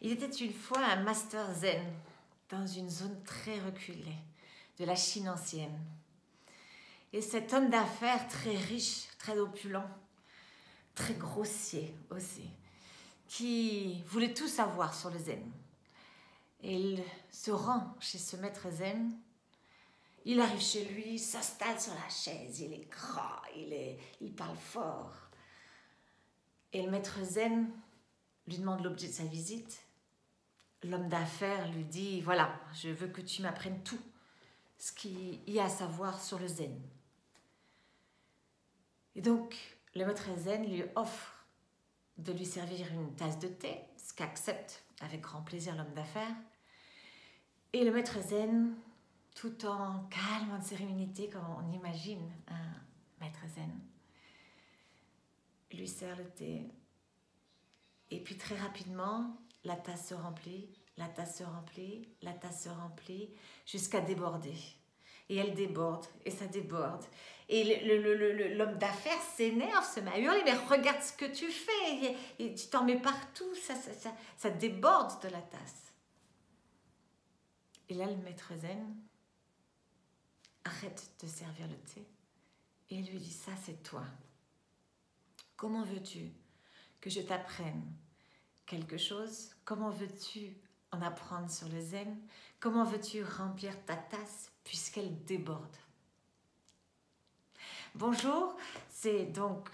Il était une fois un master zen dans une zone très reculée de la Chine ancienne. Et cet homme d'affaires très riche, très opulent, très grossier aussi, qui voulait tout savoir sur le zen. Et il se rend chez ce maître zen. Il arrive chez lui, il s'installe sur la chaise, il est gras, il parle fort. Et le maître zen lui demande l'objet de sa visite. L'homme d'affaires lui dit, voilà, je veux que tu m'apprennes tout ce qu'il y a à savoir sur le zen. Et donc, le maître zen lui offre de lui servir une tasse de thé, ce qu'accepte avec grand plaisir l'homme d'affaires. Et le maître zen, tout en calme, en sérénité, comme on imagine un maître zen, lui sert le thé. Et puis très rapidement, la tasse se remplit, la tasse se remplit, la tasse se remplit, jusqu'à déborder. Et elle déborde, et ça déborde. Et l'homme d'affaires s'énerve, se met à hurler, mais regarde ce que tu fais, et tu t'en mets partout, ça déborde de la tasse. Et là, le maître zen arrête de servir le thé et lui dit, ça c'est toi. Comment veux-tu que je t'apprenne quelque chose? Comment veux-tu en apprendre sur le zen? Comment veux-tu remplir ta tasse puisqu'elle déborde? Bonjour, c'est donc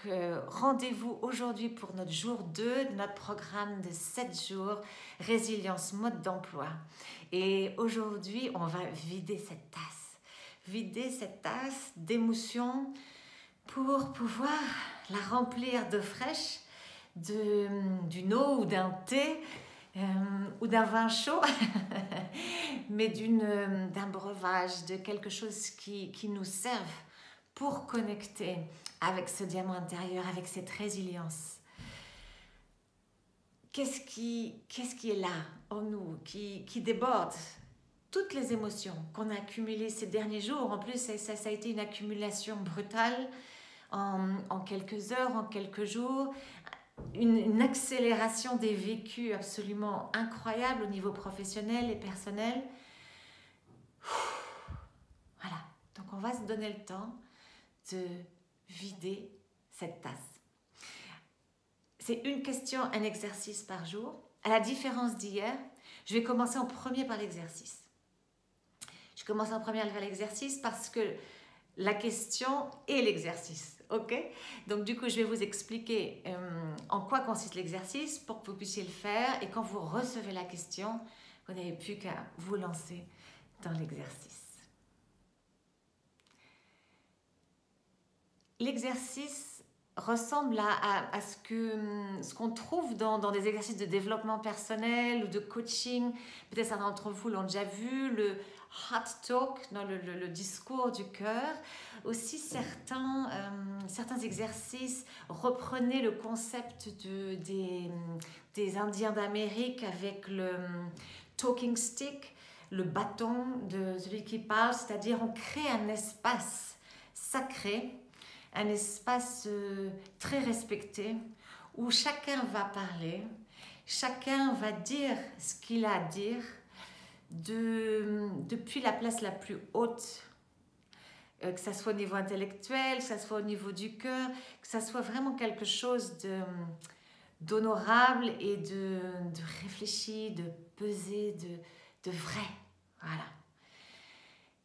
rendez-vous aujourd'hui pour notre jour 2 de notre programme de 7 jours, résilience mode d'emploi. Et aujourd'hui, on va vider cette tasse d'émotions pour pouvoir la remplir d'eau fraîche, d'une eau ou d'un thé ou d'un vin chaud, mais d'un breuvage, de quelque chose qui nous serve pour connecter avec ce diamant intérieur, avec cette résilience. Qu'est-ce qui est là en nous, qui déborde? Toutes les émotions qu'on a accumulées ces derniers jours, en plus ça a été une accumulation brutale en quelques heures, en quelques jours, une accélération des vécus absolument incroyable au niveau professionnel et personnel. Voilà, donc on va se donner le temps de vider cette tasse. C'est une question, un exercice par jour. À la différence d'hier, je vais commencer en premier par l'exercice. Je commence en premier par l'exercice parce que la question et l'exercice, ok? Donc du coup, je vais vous expliquer en quoi consiste l'exercice pour que vous puissiez le faire et quand vous recevez la question, vous n'avez plus qu'à vous lancer dans l'exercice. L'exercice ressemble à ce qu'on trouve dans des exercices de développement personnel ou de coaching. Peut-être certains d'entre vous l'ont déjà vu, le heart talk, le discours du cœur. Aussi certains exercices reprenaient le concept des Indiens d'Amérique avec le talking stick, le bâton de celui qui parle, c'est-à-dire on crée un espace sacré, un espace très respecté où chacun va parler, chacun va dire ce qu'il a à dire depuis la place la plus haute, que ça soit au niveau intellectuel, que ça soit au niveau du cœur, que ça soit vraiment quelque chose d'honorable et de réfléchi, de pesé, de vrai. Voilà.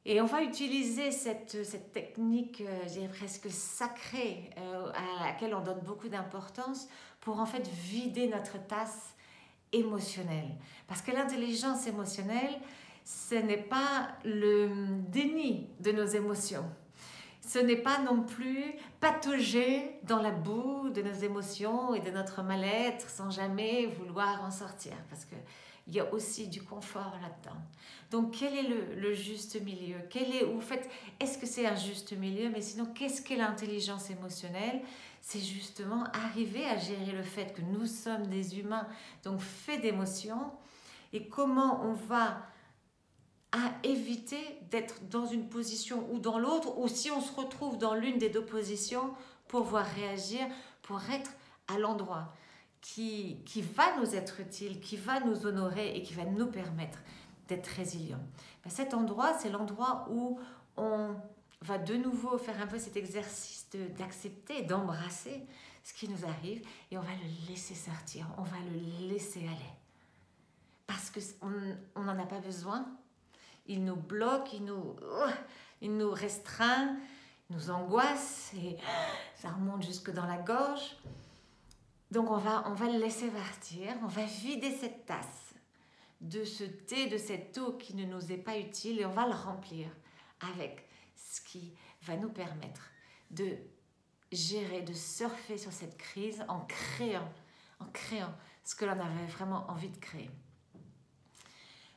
Et on va utiliser cette technique, je dirais presque sacrée, à laquelle on donne beaucoup d'importance pour en fait vider notre tasse émotionnelle. Parce que l'intelligence émotionnelle, ce n'est pas le déni de nos émotions. Ce n'est pas non plus patauger dans la boue de nos émotions et de notre mal-être sans jamais vouloir en sortir. Parce que il y a aussi du confort là-dedans. Donc, quel est le juste milieu? Est-ce que c'est un juste milieu? Mais sinon, qu'est-ce qu'est l'intelligence émotionnelle? C'est justement arriver à gérer le fait que nous sommes des humains, donc faits d'émotions, et comment on va éviter d'être dans une position ou dans l'autre, ou si on se retrouve dans l'une des deux positions, pour pouvoir réagir, pour être à l'endroit. qui va nous être utile, qui va nous honorer et qui va nous permettre d'être résilients. Ben, cet endroit, c'est l'endroit où on va de nouveau faire un peu cet exercice d'accepter, d'embrasser ce qui nous arrive et on va le laisser sortir, on va le laisser aller. Parce qu'on n'en a pas besoin. Il nous bloque, il nous restreint, il nous angoisse et ça remonte jusque dans la gorge. Donc on va le laisser partir, on va vider cette tasse de ce thé, de cette eau qui ne nous est pas utile et on va le remplir avec ce qui va nous permettre de gérer, de surfer sur cette crise en créant ce que l'on avait vraiment envie de créer.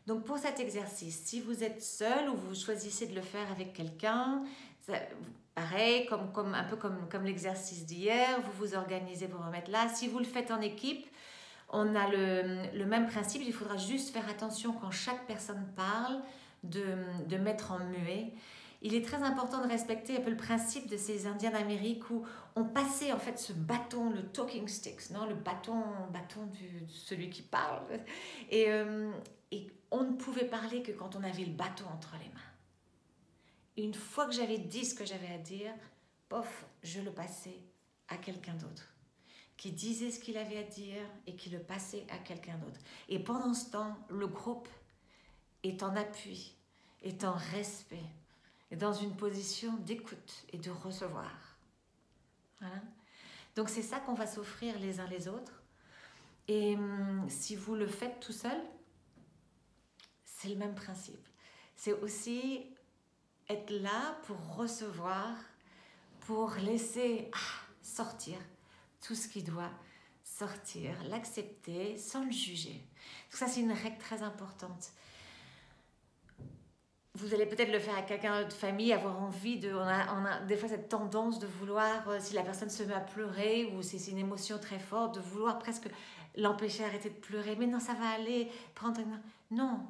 Donc pour cet exercice, si vous êtes seul ou vous choisissez de le faire avec quelqu'un, pareil, un peu comme l'exercice d'hier, vous vous organisez pour remettre là. Si vous le faites en équipe, on a le même principe, il faudra juste faire attention quand chaque personne parle, de mettre en muet. Il est très important de respecter un peu le principe de ces Indiens d'Amérique où on passait en fait ce bâton, le talking sticks, non, le bâton de celui qui parle. Et on ne pouvait parler que quand on avait le bâton entre les mains. Et une fois que j'avais dit ce que j'avais à dire, pof, je le passais à quelqu'un d'autre, qui disait ce qu'il avait à dire et qui le passait à quelqu'un d'autre. Et pendant ce temps, le groupe est en appui, est en respect, est dans une position d'écoute et de recevoir. Voilà. Donc c'est ça qu'on va s'offrir les uns les autres. Et si vous le faites tout seul, c'est le même principe. C'est aussi être là pour recevoir, pour laisser sortir tout ce qui doit sortir, l'accepter sans le juger. Donc ça, c'est une règle très importante. Vous allez peut-être le faire avec quelqu'un de votre famille, avoir envie de... On a des fois cette tendance de vouloir, si la personne se met à pleurer ou si c'est une émotion très forte, de vouloir presque l'empêcher d'arrêter de pleurer. Mais non, ça va aller. Non.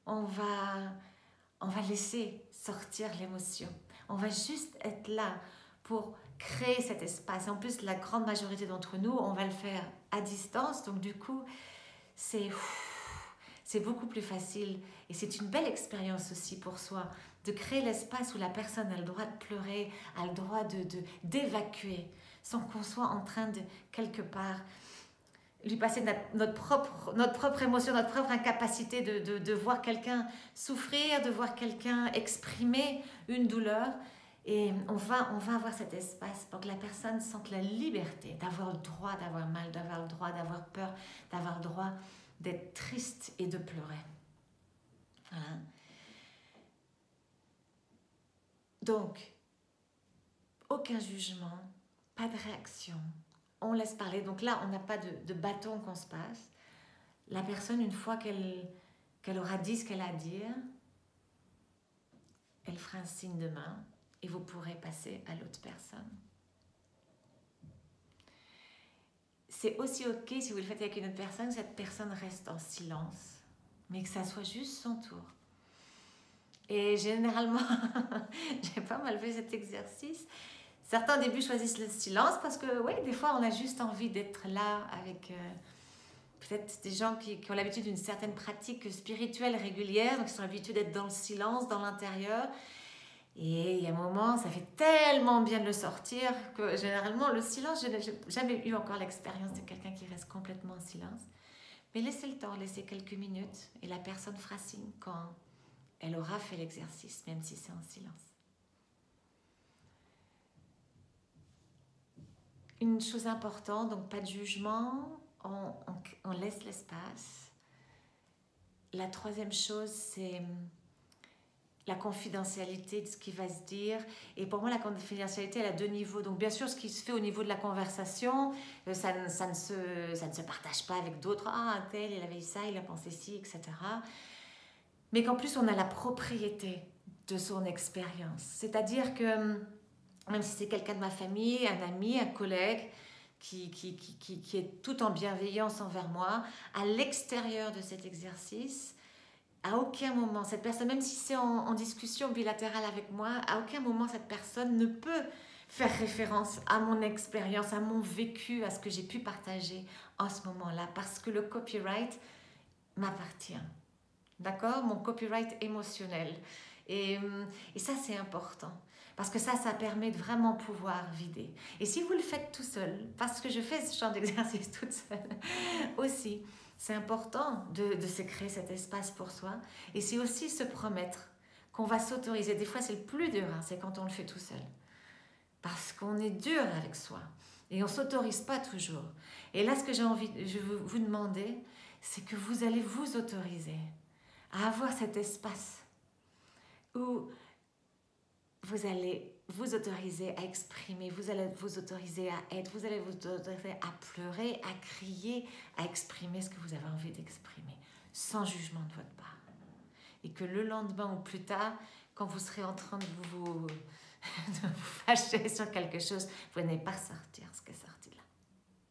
On va laisser sortir l'émotion. On va juste être là pour créer cet espace. En plus, la grande majorité d'entre nous, on va le faire à distance. Donc du coup, c'est beaucoup plus facile. Et c'est une belle expérience aussi pour soi, de créer l'espace où la personne a le droit de pleurer, a le droit d'évacuer, sans qu'on soit en train de, quelque part, lui passer notre propre émotion, notre propre incapacité de voir quelqu'un souffrir, de voir quelqu'un exprimer une douleur. Et on va avoir cet espace pour que la personne sente la liberté d'avoir le droit d'avoir mal, d'avoir le droit d'avoir peur, d'avoir le droit d'être triste et de pleurer. Voilà. Donc, aucun jugement, pas de réaction. On laisse parler. Donc là, on n'a pas de bâton qu'on se passe. La personne, une fois qu'elle aura dit ce qu'elle a à dire, elle fera un signe de main et vous pourrez passer à l'autre personne. C'est aussi ok si vous le faites avec une autre personne, que cette personne reste en silence, mais que ça soit juste son tour. Et généralement, j'ai pas mal fait cet exercice. Certains au début choisissent le silence parce que, oui, des fois, on a juste envie d'être là avec peut-être des gens qui ont l'habitude d'une certaine pratique spirituelle régulière, donc ils sont habitués d'être dans le silence, dans l'intérieur. Et il y a un moment, ça fait tellement bien de le sortir que généralement, le silence, je n'ai jamais eu encore l'expérience de quelqu'un qui reste complètement en silence. Mais laissez le temps, laissez quelques minutes et la personne fera signe quand elle aura fait l'exercice, même si c'est en silence. Une chose importante, donc pas de jugement, on laisse l'espace. La troisième chose, c'est la confidentialité de ce qui va se dire. Et pour moi, la confidentialité, elle a deux niveaux. Donc bien sûr, ce qui se fait au niveau de la conversation, ça ne se partage pas avec d'autres. Ah, un tel, il avait eu ça, il a pensé ci, etc. Mais qu'en plus, on a la propriété de son expérience. C'est-à-dire que même si c'est quelqu'un de ma famille, un ami, un collègue, qui est tout en bienveillance envers moi, à l'extérieur de cet exercice, à aucun moment, cette personne, même si c'est en discussion bilatérale avec moi, à aucun moment cette personne ne peut faire référence à mon expérience, à mon vécu, à ce que j'ai pu partager en ce moment-là, parce que le copyright m'appartient. D'accord? Mon copyright émotionnel. Et ça, c'est important. Parce que ça permet de vraiment pouvoir vider. Et si vous le faites tout seul, parce que je fais ce genre d'exercice toute seule aussi, c'est important de se créer cet espace pour soi. Et c'est aussi se promettre qu'on va s'autoriser. Des fois, c'est le plus dur, hein, c'est quand on le fait tout seul. Parce qu'on est dur avec soi. Et on ne s'autorise pas toujours. Et là, ce que je veux vous demander, c'est que vous allez vous autoriser à avoir cet espace où vous allez vous autoriser à exprimer, vous allez vous autoriser à être, vous allez vous autoriser à pleurer, à crier, à exprimer ce que vous avez envie d'exprimer, sans jugement de votre part. Et que le lendemain ou plus tard, quand vous serez en train de vous fâcher sur quelque chose, vous n'allez pas sortir ce qui est sorti là.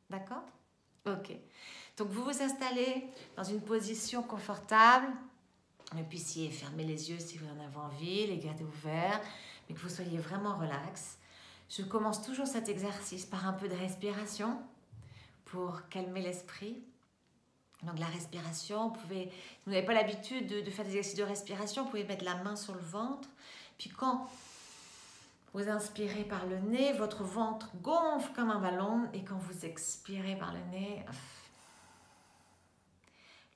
D'accord? Ok. Donc vous vous installez dans une position confortable. Vous puissiez fermer les yeux si vous en avez envie, les garder ouverts, mais que vous soyez vraiment relax. Je commence toujours cet exercice par un peu de respiration pour calmer l'esprit. Donc la respiration, si vous n'avez pas l'habitude de faire des exercices de respiration, vous pouvez mettre la main sur le ventre. Puis quand vous inspirez par le nez, votre ventre gonfle comme un ballon. Et quand vous expirez par le nez,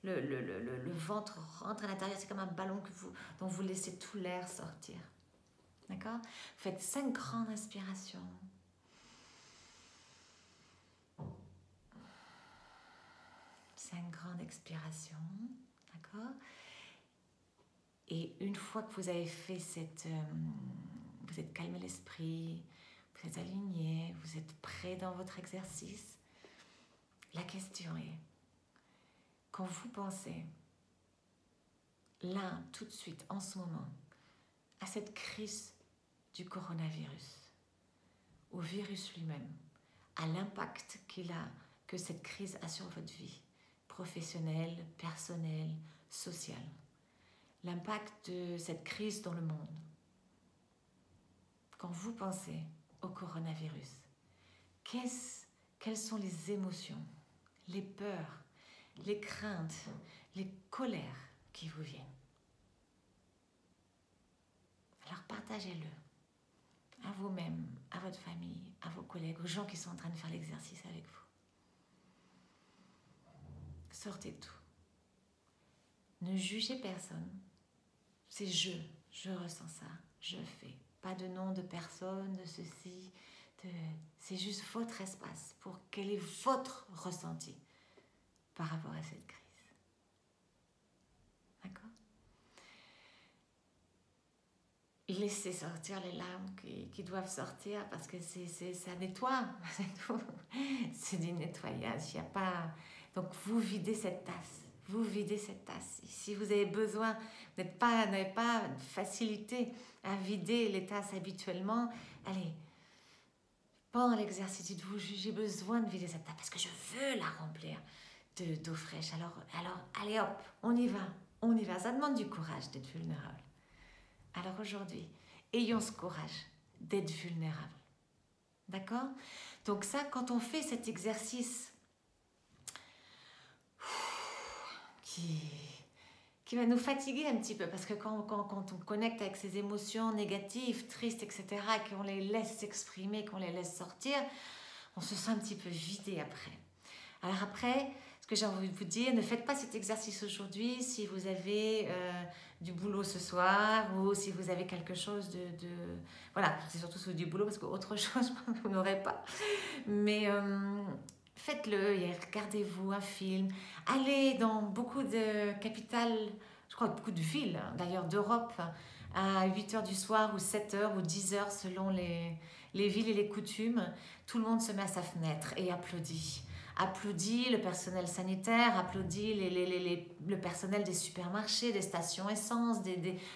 le ventre rentre à l'intérieur, c'est comme un ballon dont vous laissez tout l'air sortir. D'accord? Faites 5 grandes inspirations. Cinq grandes expirations. D'accord? Et une fois que vous avez fait vous êtes calmé l'esprit, vous êtes aligné, vous êtes prêt dans votre exercice, la question est, quand vous pensez, là, tout de suite, en ce moment, à cette crise du coronavirus, au virus lui-même, à l'impact que cette crise a sur votre vie, professionnelle, personnelle, sociale, l'impact de cette crise dans le monde. Quand vous pensez au coronavirus, quelles sont les émotions, les peurs, les craintes, les colères qui vous viennent? Alors partagez-le à vous-même, à votre famille, à vos collègues, aux gens qui sont en train de faire l'exercice avec vous. Sortez tout. Ne jugez personne. C'est je ressens ça, je fais. Pas de nom de personne, de ceci. C'est juste votre espace pour quel est votre ressenti par rapport à cette crise. D'accord? Laissez sortir les larmes qui doivent sortir parce que ça nettoie, c'est tout. C'est du nettoyage, il n'y a pas... Donc vous videz cette tasse. Vous videz cette tasse. Si vous avez besoin, vous n'avez pas de facilité à vider les tasses habituellement, allez, pendant l'exercice, dites-vous, j'ai besoin de vider cette tasse parce que je veux la remplir d'eau fraîche. Alors, allez hop, on y va. Ça demande du courage d'être vulnérable. Alors aujourd'hui, ayons ce courage d'être vulnérable. D'accord? Donc ça, quand on fait cet exercice qui va nous fatiguer un petit peu, parce que quand on connecte avec ces émotions négatives, tristes, etc., qu'on les laisse s'exprimer, qu'on les laisse sortir, on se sent un petit peu vidé après. Alors après, ce que j'ai envie de vous dire, ne faites pas cet exercice aujourd'hui si vous avez du boulot ce soir ou si vous avez quelque chose de... Voilà, c'est surtout du boulot parce qu'autre chose, vous n'aurez pas. Mais faites-le, regardez-vous un film. Allez dans beaucoup de capitales, je crois beaucoup de villes, d'ailleurs d'Europe, à 8h du soir ou 7h ou 10h selon les villes et les coutumes. Tout le monde se met à sa fenêtre et applaudit. Applaudit le personnel sanitaire, applaudit le personnel des supermarchés, des stations essence,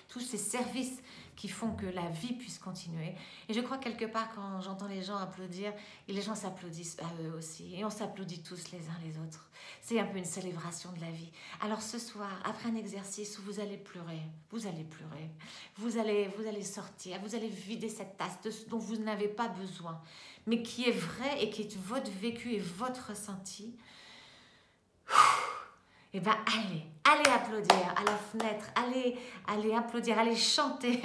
tous ces services qui font que la vie puisse continuer. Et je crois quelque part, quand j'entends les gens applaudir, et les gens s'applaudissent à eux aussi. Et on s'applaudit tous les uns les autres. C'est un peu une célébration de la vie. Alors ce soir, après un exercice où vous allez pleurer, vous allez pleurer, vous allez sortir, vous allez vider cette tasse dont vous n'avez pas besoin, mais qui est vrai et qui est votre vécu et votre ressenti. Eh bien, allez applaudir à la fenêtre, allez applaudir, allez chanter.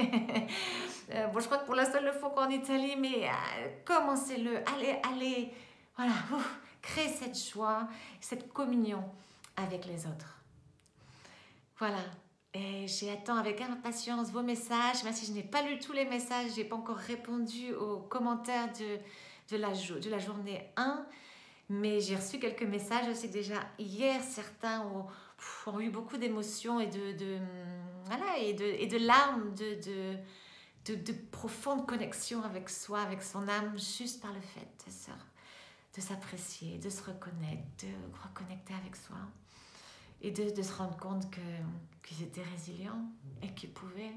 Bon, je crois que pour l'instant, ils le font qu'en Italie, mais commencez-le, allez, voilà, créez cette joie, cette communion avec les autres. Voilà, et j'attends avec impatience vos messages, même si je n'ai pas lu tous les messages, je n'ai pas encore répondu aux commentaires de la journée 1, mais j'ai reçu quelques messages. Je sais que déjà hier, certains ont eu beaucoup d'émotions et de larmes, de profonde connexion avec soi, avec son âme, juste par le fait de s'apprécier, de se reconnaître, de reconnecter avec soi et de se rendre compte qu'ils étaient résilients et qu'ils pouvaient.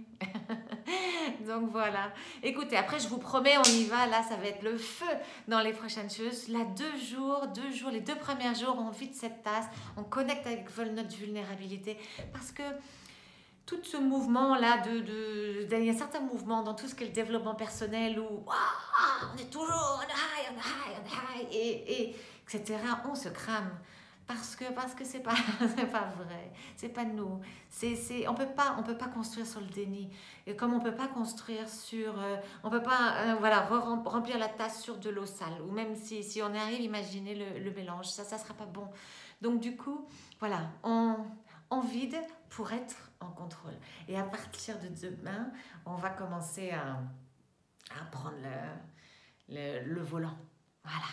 Donc voilà. Écoutez, après je vous promets, on y va. Là, ça va être le feu dans les prochaines choses. Là, 2 jours, les 2 premiers jours, on vide cette tasse, on connecte avec notre vulnérabilité. Parce que tout ce mouvement-là, il y a certains mouvements dans tout ce qui est le développement personnel où on est toujours on high, et etc. On se crame. Parce que c'est pas vrai, c'est pas nous. On peut pas construire sur le déni. Et comme on peut pas construire sur, on peut pas remplir la tasse sur de l'eau sale. Ou même si on arrive, imaginez le mélange, ça sera pas bon. Donc du coup, voilà, on vide pour être en contrôle. Et à partir de demain, on va commencer à prendre le volant. Voilà,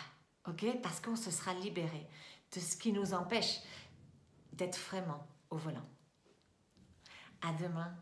ok? Parce qu'on se sera libéré de ce qui nous empêche d'être vraiment au volant. À demain.